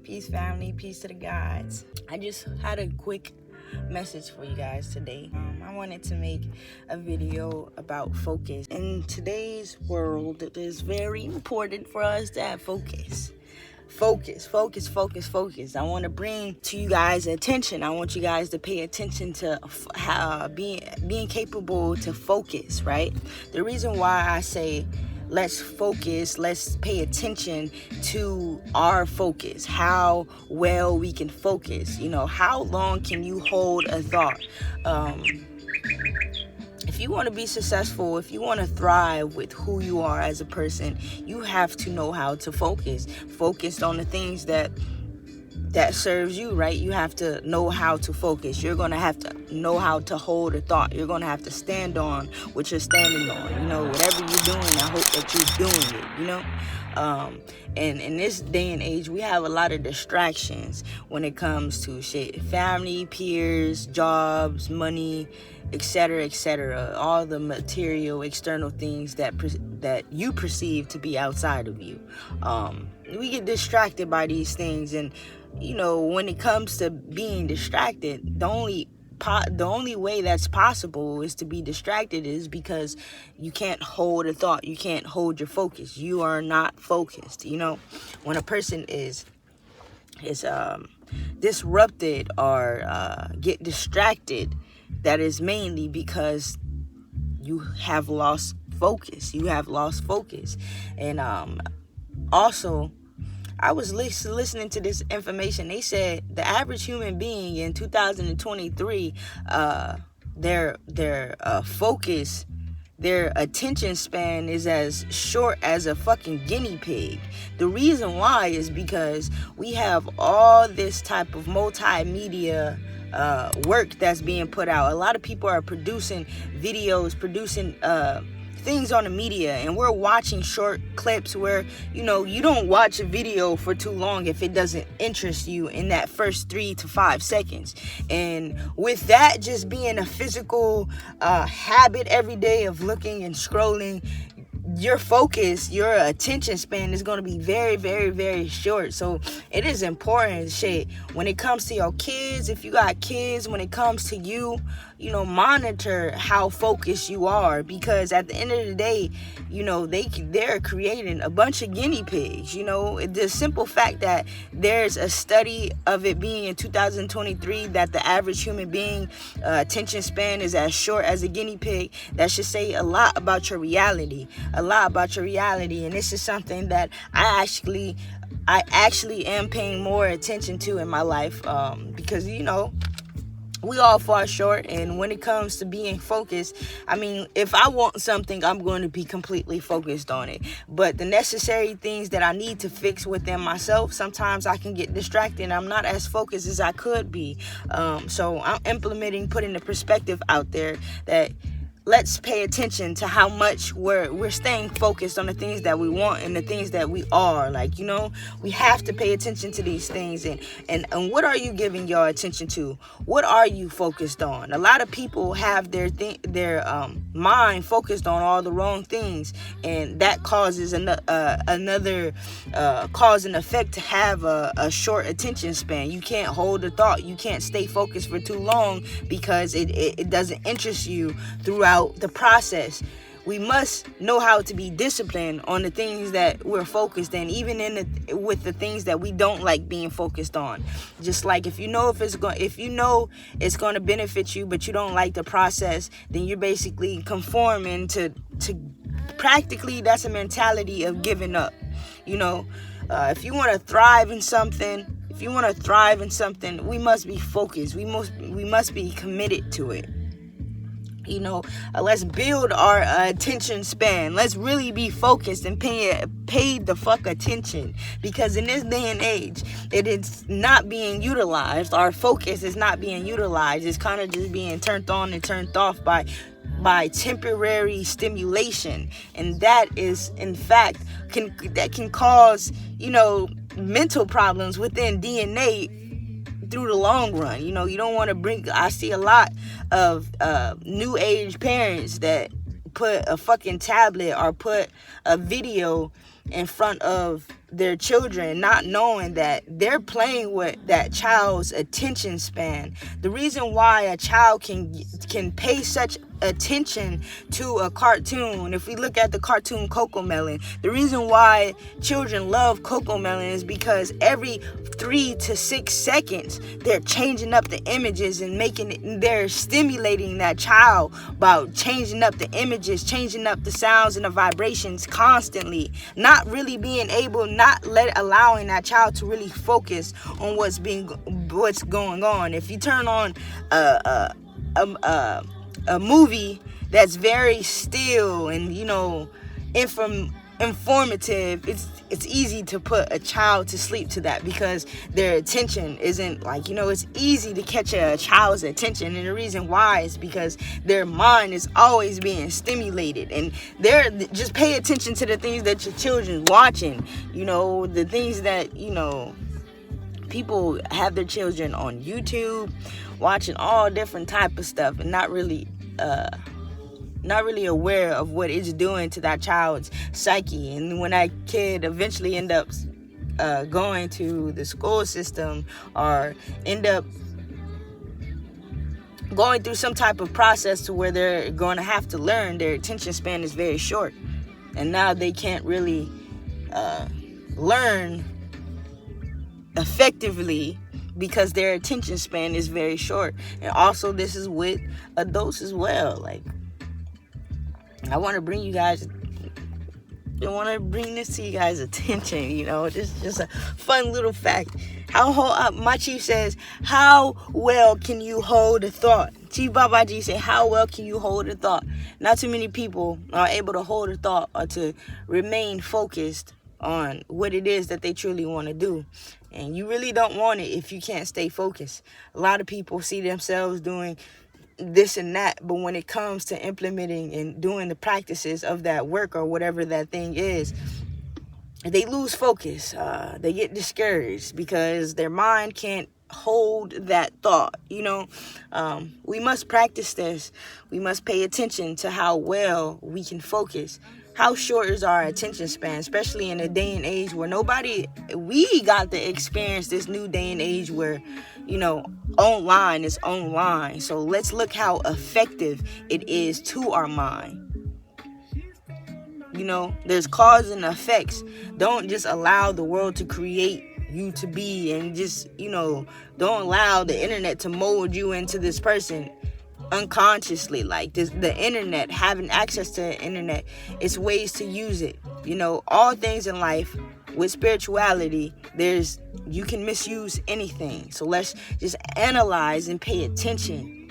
Peace, family. Peace to the gods. I just had a quick message for you guys today. I wanted to make a video about focus. In today's world, it is very important for us to have focus. Focus. I want to bring to you guys attention. I want you guys to pay attention to how being capable to focus, right? The reason why I say let's focus, let's pay attention to our focus, how well we can focus. How long can you hold a thought? If you want to be successful, if you want to thrive with who you are as a person, you have to know how to focus. Focus on the things that serves you, right? You have to know how to focus. You're going to have to know how to hold a thought. You're going to have to stand on what you're standing on. Whatever you're doing, I hope that you're doing it, And in this day and age, we have a lot of distractions when it comes to shit. Family, peers, jobs, money, etc., all the material, external things that you perceive to be outside of you. We get distracted by these things, and when it comes to being distracted, the only way that's possible is to be distracted is because you can't hold a thought. You can't hold your focus. You are not focused. When a person is disrupted or get distracted, that is mainly because you have lost focus. And also, I was listening to this information. They said the average human being in 2023, their focus, their attention span is as short as a fucking guinea pig. The reason why is because we have all this type of multimedia work that's being put out. A lot of people are producing videos, producing things on the media, and we're watching short clips where you don't watch a video for too long if it doesn't interest you in that first 3 to 5 seconds. And with that just being a physical habit every day of looking and scrolling, your focus, your attention span is going to be very, very, very short. So it is important when it comes to your kids. If you got kids, when it comes to you, monitor how focused you are, because at the end of the day, they're creating a bunch of guinea pigs. The simple fact that there's a study of it being in 2023 that the average human being attention span is as short as a guinea pig, that should say a lot about your reality. And this is something that I actually am paying more attention to in my life, because we all fall short. And when it comes to being focused, if I want something, I'm going to be completely focused on it. But the necessary things that I need to fix within myself, sometimes I can get distracted and I'm not as focused as I could be. So I'm putting the perspective out there that let's pay attention to how much we're staying focused on the things that we want and the things that we are. We have to pay attention to these things. And what are you giving your attention to? What are you focused on? A lot of people have their mind focused on all the wrong things, and that causes another cause and effect to have a short attention span. You can't hold a thought. You can't stay focused for too long because it doesn't interest you throughout the process. We must know how to be disciplined on the things that we're focused in, even with the things that we don't like being focused on. Just like if you know it's going to benefit you, but you don't like the process, then you're basically conforming to practically, that's a mentality of giving up. If you want to thrive in something, we must be focused. We must be committed to it. Let's build our attention span. Let's really be focused and pay the fuck attention, because in this day and age, it is not being utilized. Our focus is not being utilized. It's kind of just being turned on and turned off by temporary stimulation, and that is, in fact, can cause mental problems within DNA through the long run. You don't want to I see a lot of new age parents that put a fucking tablet or put a video in front of their children, not knowing that they're playing with that child's attention span. The reason why a child can pay such attention to a cartoon, if we look at the cartoon Cocomelon, the reason why children love Cocomelon is because every 3 to 6 seconds they're changing up the images and they're stimulating that child by changing up the images, changing up the sounds and the vibrations constantly, not really being able, allowing that child to really focus on what's going on. If you turn on a movie that's very still and informative, it's easy to put a child to sleep to that, because their attention isn't it's easy to catch a child's attention. And the reason why is because their mind is always being stimulated, and they're just pay attention to the things that your children's watching, the things that people have their children on YouTube watching all different type of stuff, and not really aware of what it's doing to that child's psyche. And when that kid eventually end up going to the school system, or end up going through some type of process to where they're going to have to learn, their attention span is very short, and now they can't really learn effectively because their attention span is very short. And also, this is with adults as well. I want to bring this to you guys' attention. Just a fun little fact. My chief says, how well can you hold a thought? Chief Babaji said, how well can you hold a thought? Not too many people are able to hold a thought or to remain focused on what it is that they truly want to do. And you really don't want it if you can't stay focused. A lot of people see themselves doing this and that, but when it comes to implementing and doing the practices of that work or whatever that thing is, they lose focus. They get discouraged because their mind can't hold that thought. We must practice this. We must pay attention to how well we can focus. How short is our attention span, especially in a day and age where we got to experience this new day and age where, online is online. So let's look how effective it is to our mind. There's cause and effects. Don't just allow the world to create you to be, and just, don't allow the internet to mold you into this person unconsciously. The internet, having access to the internet, it's ways to use it. All things in life with spirituality, you can misuse anything. So let's just analyze and pay attention